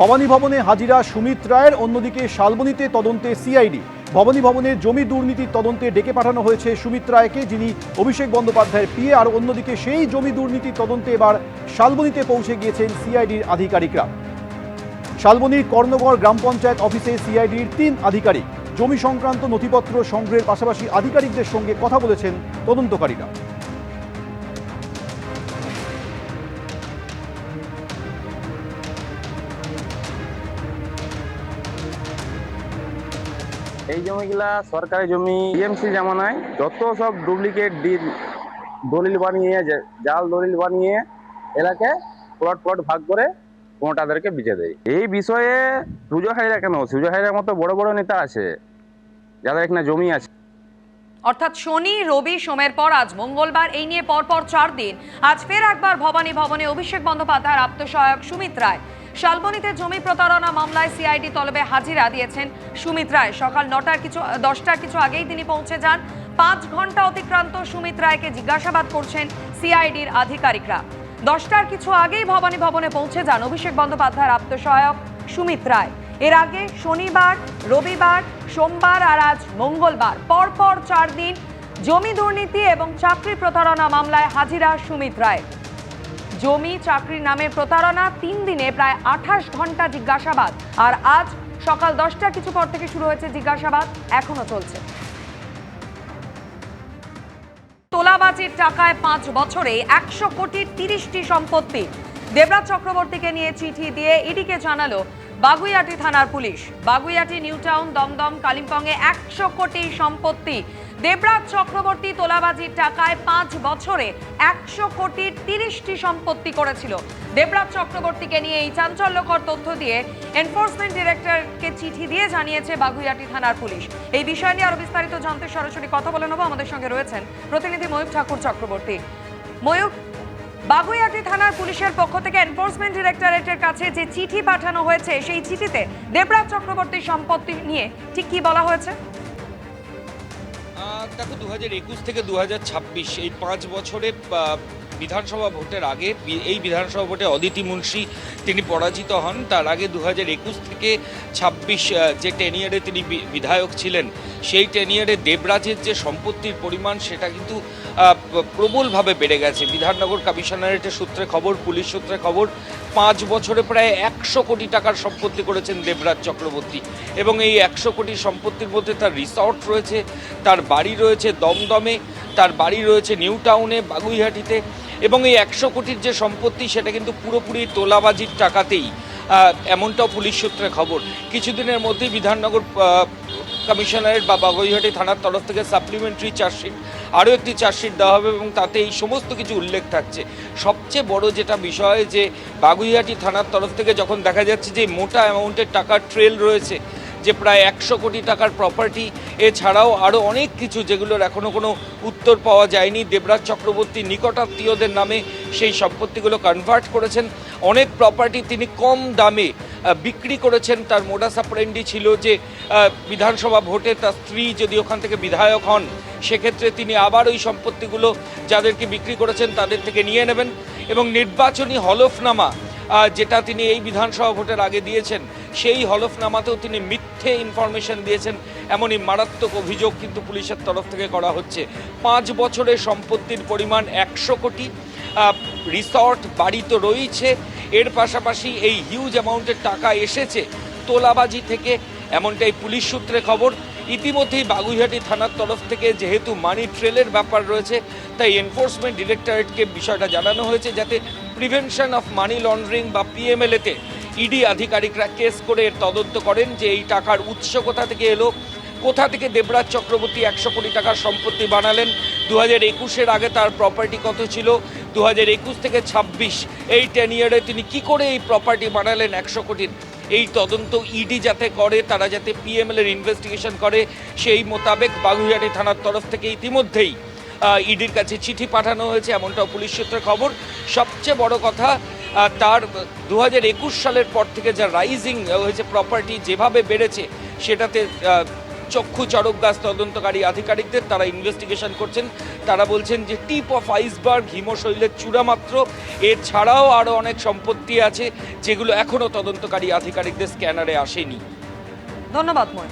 ভবানী ভবনে হাজিরা সুমিত রায়ের, অন্যদিকে শালবনীতে তদন্তে সিআইডি। ভবানী ভবনের জমি দুর্নীতির তদন্তে ডেকে পাঠানো হয়েছে সুমিত রায়কে, যিনি অভিষেক বন্দ্যোপাধ্যায়ের পিএ। আর অন্যদিকে সেই জমি দুর্নীতির তদন্তে এবার শালবনীতে পৌঁছে গিয়েছেন সিআইডির আধিকারিকরা। শালবনীর কর্ণগড় গ্রাম পঞ্চায়েত অফিসে সিআইডির 3 আধিকারিক জমি সংক্রান্ত নথিপত্র সংগ্রহের পাশাপাশি আধিকারিকদের সঙ্গে কথা বলেছেন তদন্তকারীরা। এই জমিগুলা সরকারি জমি, টিএমসি জামানায় যত সব ডুপ্লিকেট দলিল বানিয়ে, জাল দলিল বানিয়ে এলাকায় প্লট ভাগ করে কোটাদেরকে বিচে দেয়। এই বিষয়ে সুজয় হায়রা কেন, সুজয় হায়রার মতো বড় বড় নেতা আছে যাদের এখানে জমি আছে। অর্থাৎ শনি, রবি, সোমের পর আজ মঙ্গলবার, এই নিয়ে পরপর 4 দিন। আজ ফের একবার ভবানী ভবনে অভিষেক বন্দ্যোপাধ্যায়ের আত্মসহায়ক সুমিত রায়। শালবনীতে জমি প্রতারণা মামলায় সিআইডি তলবে হাজিরা দিয়েছেন সুমিত রায়। সকাল 10টার কিছু আগেই তিনি পৌঁছে যান। 5 ঘন্টা অতিক্রান্ত সুমিত রায়কে জিজ্ঞাসাবাদ করছেন সিআইডির আধিকারিকরা। 10টার কিছু আগেই ভবানী ভবনে পৌঁছে যান অভিষেক বন্দ্যোপাধ্যায়ের আত্মসহায়ক সুমিত রায়। এর আগে শনিবার, রবিবার, সোমবার আর আজ মঙ্গলবার পরপর 4 দিন জমি দুর্নীতি এবং চাকরি প্রতারণা মামলায় হাজিরা সুমিত রায়। জমি চাকরির নামে প্রতারণা, 3 দিনে প্রায় 28 ঘন্টা জিজ্ঞাসাবাদ। আর আজ সকাল 10টার কিছু পর থেকে শুরু হয়েছে জিজ্ঞাসাবাদ, এখনো চলছে। তোলাবাজির টাকায় 5 বছরে 100 কোটির 30টি সম্পত্তি। দেবরাজ চক্রবর্তীকে নিয়ে চিঠি দিয়ে ইডিকে জানালো বাগুইআটি থানার পুলিশ। বাগুইআটি, নিউ টাউন, দমদম, কালিম্পংয়ে 100 কোটি সম্পত্তি। দেবরাজ চক্রবর্তী তোলাবাজির টাকায় 5 বছরে 100 কোটির 30টি সম্পত্তি করেছিল। দেবরাজ চক্রবর্তীকে নিয়ে এই চাঞ্চল্যকর তথ্য দিয়ে এনফোর্সমেন্ট ডিরেক্টরকে চিঠি দিয়ে জানিয়েছে বাগুইআটি থানার পুলিশ। এই বিষয় নিয়ে আরো বিস্তারিত জানতে সরাসরি কথা বলে নেব। আমাদের সঙ্গে রয়েছেন প্রতিনিধি ময়ূক ঠাকুর চক্রবর্তী। ময়ূক, বাগুইআটি থানার পুলিশের পক্ষ থেকে এনফোর্সমেন্ট ডিরেক্টরেটের কাছে যে চিঠি পাঠানো হয়েছে, সেই চিঠিতে দেবরাজ চক্রবর্তীর সম্পত্তি নিয়ে ঠিক কি বলা হয়েছে? দেখো, 2021 থেকে 2026 এই 5 বছরে বিধানসভা ভোটের আগে, এই বিধানসভা ভোটে অদিতি মুন্সি তিনি পরাজিত হন। তার আগে 2021 থেকে 26 যে টেনিয়ারে তিনি বিধায়ক ছিলেন, সেই টেনিয়ারে দেবরাজের যে সম্পত্তির পরিমাণ সেটা কিন্তু প্রবলভাবে বেড়ে গেছে। বিধাননগর কমিশনারেটের সূত্রে খবর, পুলিশ সূত্রে খবর, 5 বছরে প্রায় 100 কোটি টাকার সম্পত্তি করেছেন দেবরাজ চক্রবর্তী। এবং এই 100 কোটি সম্পত্তির মধ্যে তার রিসর্ট রয়েছে, তার বাড়ি রয়েছে দমদমে, তার বাড়ি রয়েছে নিউ টাউনে, বাগুইহাটিতে। এবং এই 100 কোটির যে সম্পত্তি সেটা কিন্তু পুরোপুরি তোলাবাজির টাকাতেই, এমনটাও পুলিশ সূত্রে খবর। কিছুদিনের মধ্যেই বিধাননগর কমিশনারেট বা বাগুইহাটি থানার তরফ থেকে সাপ্লিমেন্টারি চার্জশিট, আরও একটি চার্জশিট দেওয়া হবে এবং তাতে এই সমস্ত কিছু উল্লেখ থাকছে। সবচেয়ে বড় যেটা বিষয়, যে বাগুইহাটি থানার তরফ থেকে যখন দেখা যাচ্ছে যে মোটা অ্যামাউন্টের টাকার ট্রেল রয়েছে, যে প্রায় 100 কোটি টাকার প্রপার্টি, এছাড়াও আরও অনেক কিছু যেগুলোর এখনও কোনো উত্তর পাওয়া যায়নি। দেবরাজ চক্রবর্তী নিকটাত্মীয়দের নামে সেই সম্পত্তিগুলো কনভার্ট করেছেন। অনেক প্রপার্টি তিনি কম দামে বিক্রি করেছেন। তার মোডাস অপারেন্ডি ছিল যে বিধানসভা ভোটে তার স্ত্রী যদি ওখান থেকে বিধায়ক হন, সেক্ষেত্রে তিনি আবার ওই সম্পত্তিগুলো যাদেরকে বিক্রি করেছেন তাদের থেকে নিয়ে নেবেন। এবং নির্বাচনী হলফনামা যেটা তিনি এই বিধানসভা ভোটের আগে দিয়েছেন, সেই হলফনামাতেও তিনি মিথ্যে ইনফরমেশন দিয়েছেন, এমনই মারাত্মক অভিযোগ কিন্তু পুলিশের তরফ থেকে করা হচ্ছে। 5 বছরে সম্পত্তির পরিমাণ 100 কোটি। রিসর্ট, বাড়ি তো রয়েছে, এর পাশাপাশি এই হিউজ অ্যামাউন্টের টাকা এসেছে তোলাবাজি থেকে, এমনটাই পুলিশ সূত্রে খবর। ইতিমধ্যেই বাগুইহাটি থানার তরফ থেকে যেহেতু মানি ট্রেলের ব্যাপার রয়েছে, তাই এনফোর্সমেন্ট ডিরেক্টরেটকে বিষয়টা জানানো হয়েছে, যাতে প্রিভেনশন অফ মানি লন্ডারিং বা PMLA-তে ইডি আধিকারিকরা কেস করে এর তদন্ত করেন যে এই টাকার উৎস কোথা থেকে এলো, কোথা থেকে দেবরাজ চক্রবর্তী 100 কোটি টাকার সম্পত্তি বানালেন, 2021-এর আগে তার প্রপার্টি কত ছিল, 2021 থেকে 26 এই 10 ইয়ারে তিনি কি করে এই প্রপার্টি বানালেন 100 কোটির। এই তদন্ত ইডি যাতে করে, তারা যাতে PML-এর ইনভেস্টিগেশন করে, সেই মোতাবেক বাগুইআটি থানার তরফ থেকে ইতিমধ্যেই ইডির কাছে চিঠি পাঠানো হয়েছে, এমনটাও পুলিশ সূত্রে খবর। সবচেয়ে বড় কথা, তার 2021 সালের পর থেকে যা রাইজিং হয়েছে প্রপার্টি, যেভাবে বেড়েছে, সেটাতে চক্ষু চড়ক গাছ তদন্তকারী আধিকারিকদের। তারা ইনভেস্টিগেশন করছেন। তারা বলছেন যে টিপ অফ আইসবার্গ হিমশৈলের চূড়া মাত্র, এর ছাড়াও আরও অনেক সম্পত্তি আছে যেগুলো এখনও তদন্তকারী আধিকারিকদের স্ক্যানারে আসেনি। ধন্যবাদ ময়।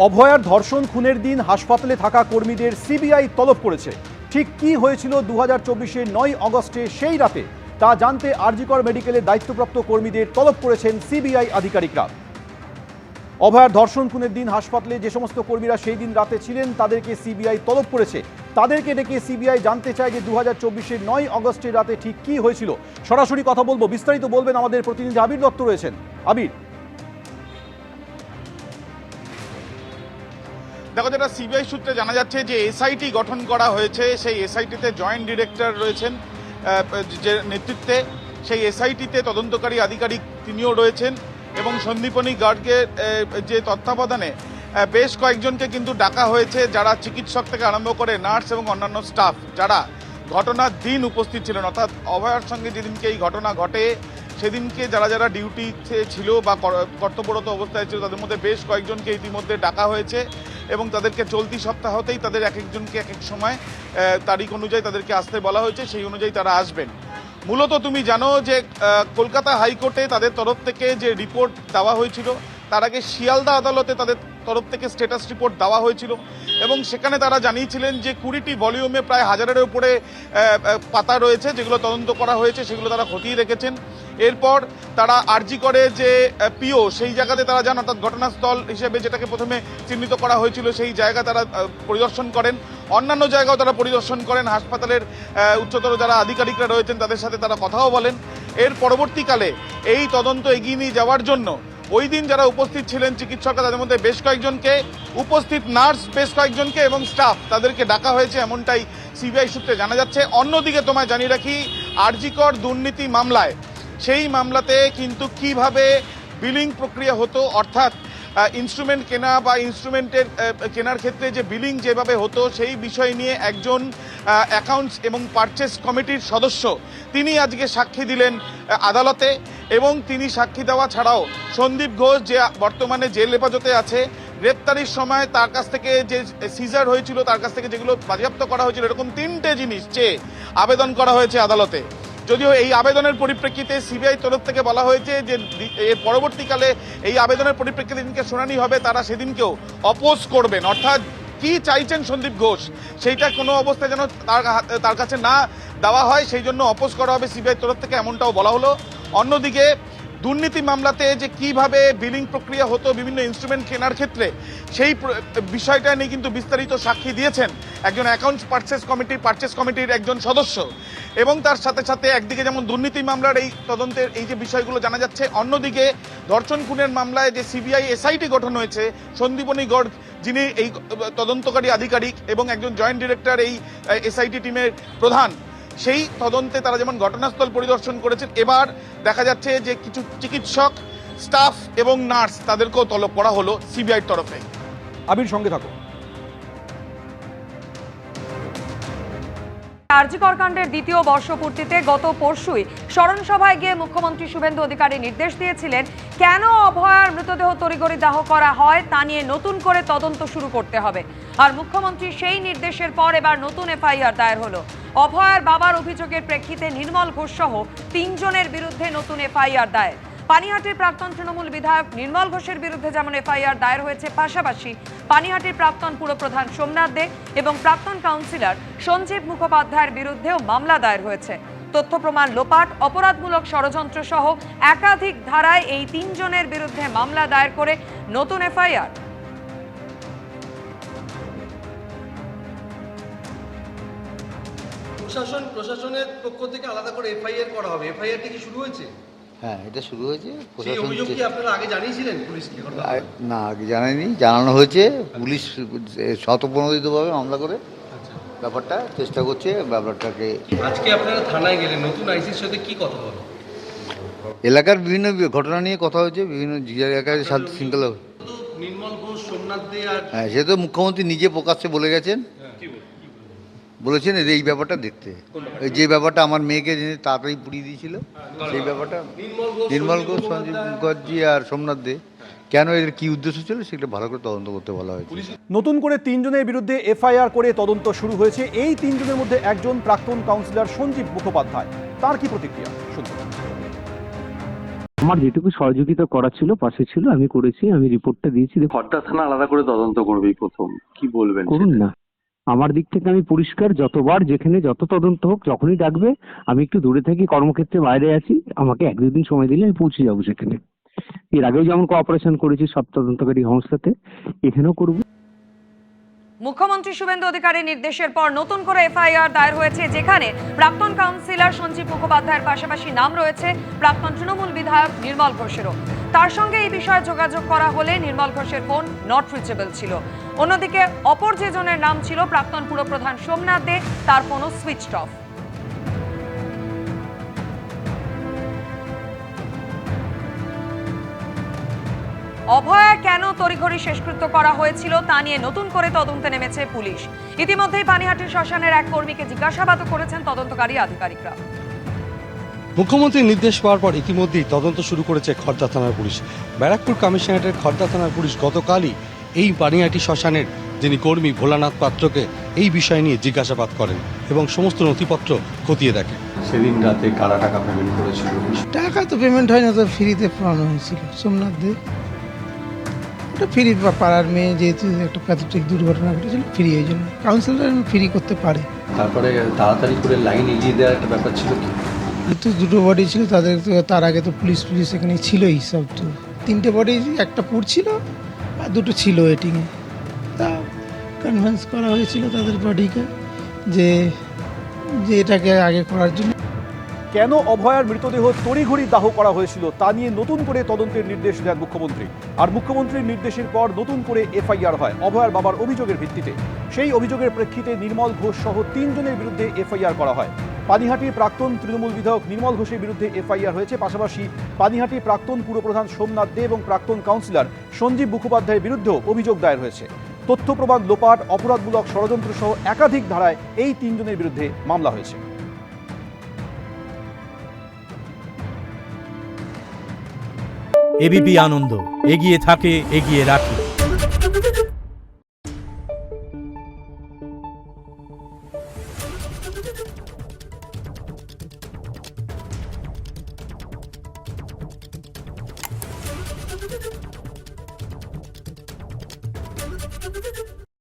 অভয়ার ধর্ষণ খুনের দিন হাসপাতালে থাকা কর্মীদের সিবিআই তলব করেছে। ঠিক কি হয়েছিল 2024-এর 9 আগস্টে সেই রাতে তা জানতে আরজিকর মেডিকেলের দায়িত্বপ্রাপ্ত কর্মীদের তলব করেছেন সিবিআই আধিকারিকরা। অভয়ার ধর্ষণ খুনের দিন হাসপাতালে যে সমস্ত কর্মীরা সেই দিন রাতে ছিলেন তাদেরকে সিবিআই তলব করেছে। তাদেরকে ডেকে সিবিআই জানতে চায় যে 2024-এর 9 আগস্টের রাতে ঠিক কি হয়েছিল। সরাসরি কথা বলবো, বিস্তারিত বলবেন আমাদের প্রতিনিধি আবির দত্ত রয়েছেন। আবির, দেখো, যেটা সিবিআই সূত্রে জানা যাচ্ছে যে এসআইটি গঠন করা হয়েছে, সেই এসআইটিতে জয়েন্ট ডিরেক্টর রয়েছেন যে নেতৃত্বে, সেই এসআইটিতে তদন্তকারী আধিকারিক তিনিও রয়েছেন এবং সন্দীপনী গার্গের যে তত্ত্বাবধানে বেশ কয়েকজনকে কিন্তু ডাকা হয়েছে, যারা চিকিৎসক থেকে আরম্ভ করে নার্স এবং অন্যান্য স্টাফ যারা ঘটনার দিন উপস্থিত ছিলেন। অর্থাৎ অভয়ার সঙ্গে যেদিনকে এই ঘটনা ঘটে সেদিনকে যারা যারা ডিউটিতে ছিল বা কর্তব্যরত অবস্থায় ছিল তাদের মধ্যে বেশ কয়েকজনকে ইতিমধ্যে ডাকা হয়েছে এবং তাদেরকে চলতি সপ্তাহতেই তাদের এক একজনকে এক এক সময় তারিখ অনুযায়ী তাদেরকে আসতে বলা হয়েছে, সেই অনুযায়ী তারা আসবেন। মূলত তুমি জানো যে কলকাতা হাইকোর্টে তাদের তরফ থেকে যে রিপোর্ট দেওয়া হয়েছিল, তার আগে শিয়ালদা আদালতে তাদের তরফ থেকে স্ট্যাটাস রিপোর্ট দেওয়া হয়েছিল এবং সেখানে তারা জানিয়েছিলেন যে 20টি ভলিউমে প্রায় 1000-এর উপরে পাতা রয়েছে যেগুলো তদন্ত করা হয়েছে, সেগুলো তারা খতিয়ে রেখেছেন। এরপর তারা আরজি করে যে পিও সেই জায়গাতে তারা যান, অর্থাৎ ঘটনাস্থল হিসেবে যেটাকে প্রথমে চিহ্নিত করা হয়েছিল সেই জায়গা তারা পরিদর্শন করেন। অন্যান্য জায়গাও তারা পরিদর্শন করেন, হাসপাতালের উচ্চতর যারা আধিকারিকরা রয়েছেন তাদের সাথে তারা কথাও বলেন। এর পরবর্তীকালে এই তদন্ত এগিয়ে নিয়ে যাওয়ার জন্য ওই দিন যারা উপস্থিত ছিলেন চিকিৎসকরা, তাদের মধ্যে বেশ কয়েকজনকে, উপস্থিত নার্স বেশ কয়েকজনকে এবং স্টাফ তাদেরকে ডাকা হয়েছে, এমনটাই সিবিআই সূত্রে জানা যাচ্ছে। অন্যদিকে তোমায় জানিয়ে রাখি, আরজিকর দুর্নীতি মামলায়, সেই মামলাতে কিন্তু কিভাবে বিলিং প্রক্রিয়া হতো, অর্থাৎ ইনস্ট্রুমেন্ট কেনা বা ইনস্ট্রুমেন্টের কেনার ক্ষেত্রে যে বিলিং যেভাবে হতো সেই বিষয় নিয়ে একজন অ্যাকাউন্টস এবং পারচেস কমিটির সদস্য তিনি আজকে সাক্ষী দিলেন আদালতে। এবং তিনি সাক্ষী দেওয়া ছাড়াও সন্দীপ ঘোষ, যে বর্তমানে জেল হেফাজতে আছে, গ্রেপ্তারির সময় তার কাছ থেকে যে সিজার হয়েছিল, তার কাছ থেকে যেগুলো বাজেয়াপ্ত করা হয়েছিল, এরকম 3টে জিনিস চেয়ে আবেদন করা হয়েছে আদালতে। যদিও এই আবেদনের পরিপ্রেক্ষিতে সিবিআই তরফ থেকে বলা হয়েছে যে এর পরবর্তীকালে এই আবেদনের পরিপ্রেক্ষিতে দিনকে শুনানি হবে, তারা সেদিনকেও অপোজ করবেন। অর্থাৎ কি চাইছেন সন্দীপ ঘোষ সেইটা কোনো অবস্থায় যেন তার কাছে না দেওয়া হয়, সেই জন্য অপোজ করা হবে সিবিআই তরফ থেকে, এমনটাও বলা হলো। অন্যদিকে দুর্নীতি মামলাতে যে কিভাবে বিলিং প্রক্রিয়া হতো বিভিন্ন ইনস্ট্রুমেন্ট কেনার ক্ষেত্রে, সেই বিষয়টা নিয়ে কিন্তু বিস্তারিত সাক্ষী দিয়েছেন একজন অ্যাকাউন্টস পারচেস কমিটির একজন সদস্য। এবং তার সাথে সাথে একদিকে যেমন দুর্নীতি মামলার এই তদন্তের এই যে বিষয়গুলো জানা যাচ্ছে, অন্যদিকে ধর্ষণ খুনের মামলায় যে সিবিআই এসআইটি গঠন হয়েছে, সন্দীপনী গর্গ যিনি এই তদন্তকারী আধিকারিক এবং একজন জয়েন্ট ডিরেক্টর এই এসআইটি টিমের প্রধান, সেই তদন্তে তারা যেমন ঘটনাস্থল পরিদর্শন করেছেন, এবার দেখা যাচ্ছে যে কিছু চিকিৎসক, স্টাফ এবং নার্স তাদেরকেও তলব করা হলো সিবিআইর তরফে। আবির, সঙ্গে থাকো। আরজিকর কাণ্ডের দ্বিতীয় বর্ষপূর্তিতে গত পরশুই স্মরণ সভায় গিয়ে মুখ্যমন্ত্রী শুভেন্দু অধিকারী নির্দেশ দিয়েছিলেন কেন অভয়ার মৃতদেহ তড়িঘড়ি দাহ করা হয় তা নিয়ে নতুন করে তদন্ত শুরু করতে হবে। আর মুখ্যমন্ত্রী সেই নির্দেশের পর এবার নতুন এফআইআর দায়ের হলো। অভয়ার বাবার অভিযোগের প্রেক্ষিতে নির্মল ঘোষ সহ 3 জনের বিরুদ্ধে নতুন এফআইআর দায়ের। পানিহাটির প্রাক্তন তৃণমূল বিধায়ক নির্মল ঘোষের বিরুদ্ধে যেমন এফআইআর দায়ের হয়েছে, পাশাপাশি পানিহাটির প্রাক্তন পুরপ্রধান সোমনাথ দে এবং প্রাক্তন কাউন্সিলর সঞ্জীব মুখোপাধ্যায়ের বিরুদ্ধেও মামলা দায়ের হয়েছে। তথ্য প্রমাণ লোপাট, অপরাধমূলক ষড়যন্ত্র সহ একাধিক ধারায় এই 3 জনের বিরুদ্ধে মামলা দায়ের করে নতুন এফআইআর। প্রশাসনের পক্ষ থেকে আলাদা করে এফআইআর করা হবে। এফআইআরটি কি শুরু হয়েছে? হ্যাঁ, এটা শুরু হয়েছে। সেই অভিযোগ কি আপনারা আগে জানিয়েছিলেন পুলিশকে? না, আগে জানায়নি, জানানো হয়েছে। পুলিশ স্বতঃপ্রণোদিতভাবে মামলা করে ব্যাপারটা চেষ্টা করছে ব্যাপারটাকে। আজকে আপনারা থানায় গেলেন, নতুন আইসির সাথে কি কথা বলো? এলাকার বিভিন্ন ঘটনা নিয়ে কথা হয়েছে, বিভিন্ন এলাকায় শান্তি শৃঙ্খলা। নির্মল ঘোষ, সোমনাথ দে আর হ্যাঁ, সে তো মুখ্যমন্ত্রী নিজে প্রকাশ্যে বলে গেছেন, বলেছেন এই ব্যাপারটা দেখতে। যে ব্যাপারটা আমার মেয়েকে তাড়াতাড়ি পুড়িয়ে দিয়েছিল, সেই ব্যাপারটা নির্মল ঘোষ, সঞ্জীব মুখার্জি আর সোমনাথ দে কেন এর কী উদ্দেশ্য ছিল সেটা ভালো করে তদন্ত করতে বলা হয়েছে। নতুন করে 3 জনের বিরুদ্ধে এফআইআর করে তদন্ত শুরু হয়েছে। এই 3 জনের মধ্যে একজন প্রাক্তন কাউন্সিলর সঞ্জীব মুখোপাধ্যায়। তার কি প্রতিক্রিয়া শুনতে। আমার যেটুকু সহযোগিতা করা ছিল পাশে ছিল, আমি করেছি, আমি রিপোর্টটা দিয়েছি। খড়দা থানা আলাদা করে তদন্ত করবে এই প্রথম, কি বলবেন? করুন না, আমার দিক থেকে আমি পরিষ্কার, যতবার যেখানে যত তদন্ত হোক যখনই ডাকবে আমি একটু দূরে থাকি, কর্মক্ষেত্রে বাইরে আছি, আমাকে 1-2 দিন সময় দিলে আমি পৌঁছে যাবো সেখানে। এর আগেও যেমন কোঅপারেশন করেছি সব তদন্তকারী সংস্থাতে, এখানেও করবো। মুখ্যমন্ত্রী শুভেন্দু অধিকারীর নির্দেশের পর নতুন করে এফআইআর দায়ের হয়েছে, যেখানে প্রাক্তন কাউন্সিলর সঞ্জীব মুখোপাধ্যায়ের পাশাপাশি নাম রয়েছে প্রাক্তন তৃণমূল বিধায়ক নির্মল ঘোষেরও। তার সঙ্গে এই বিষয়ে যোগাযোগ করা হলে নির্মল ঘোষের ফোন নট রিচেবল ছিল। অন্যদিকে অপর যে জনের নাম ছিল প্রাক্তন পুরপ্রধান সোমনাথ দে, তার ফোনও সুইচড অফ। অভয়া কেন তড়িঘড়ি শেষকৃত্য করা হয়েছিল তা নিয়ে নতুন করে তদন্তে নেমেছে পুলিশ। ইতিমধ্যেই পানিহাটির শ্মশানের এক কর্মীকে জিজ্ঞাসাবাদ করেছেন তদন্তকারী আধিকারিকরা। মুখ্যমন্ত্রীর নির্দেশ পাওয়ার পর ইতিমধ্যেই তদন্ত শুরু করেছে খড়দা থানার পুলিশ। ব্যারাকপুর কমিশনারেটের খড়দা থানার পুলিশ গতকালই এই পানিহাটি শ্মশানের যিনি কর্মী ভোলানাথ পাত্রকে এই বিষয় নিয়ে জিজ্ঞাসাবাদ করেন এবং সমস্ত নথিপত্র খতিয়ে দেখে। সেদিন রাতে কারা টাকা পেমেন্ট করেছিল? টাকা তো পেমেন্ট হয় না, তো ফ্রিতে পড়ানো হয়েছিল সোমনাথ দে। ওটা ফ্রি, পাড়ার মেয়ে যেহেতু একটা প্যাথেটিক দুর্ঘটনা ঘটেছিল, ফ্রি, এই জন্য কাউন্সিলর ফ্রি করতে পারে। তারপরে তাড়াতাড়ি করে লাইন এগিয়ে দেওয়ার একটা ব্যাপার ছিল কি? তো 2টো বডি ছিল, তাদের তো তার আগে তো পুলিশ এখানে ছিলই সব। তো 3টে বডি, একটা পুড়ছিল আর 2টো ছিল ওয়েটিংয়ে। তা কনভিন্স করা হয়েছিল তাদের বডিকে যে এটাকে আগে করার জন্য। কেন অভয়ার মৃতদেহ তড়িঘড়ি দাহ করা হয়েছিল তা নিয়ে নতুন করে তদন্তের নির্দেশ দেন মুখ্যমন্ত্রী। আর মুখ্যমন্ত্রীর নির্দেশের পর নতুন করে এফআইআর হয় অভয়ার বাবার অভিযোগের ভিত্তিতে। সেই অভিযোগের প্রেক্ষিতে নির্মল ঘোষ সহ 3 জনের বিরুদ্ধে এফআইআর করা হয়। পানিহাটির প্রাক্তন তৃণমূল বিধায়ক নির্মল ঘোষের বিরুদ্ধে এফআইআর হয়েছে। পাশাপাশি পানিহাটির প্রাক্তন পুরপ্রধান সোমনাথ দে এবং প্রাক্তন কাউন্সিলর সঞ্জীব মুখোপাধ্যায়ের বিরুদ্ধেও অভিযোগ দায়ের হয়েছে। তথ্য প্রমাণ লোপাট, অপরাধমূলক ষড়যন্ত্র সহ একাধিক ধারায় এই 3 জনের বিরুদ্ধে মামলা হয়েছে। এবিপি আনন্দ, এগিয়ে থাকে, এগিয়ে রাখে।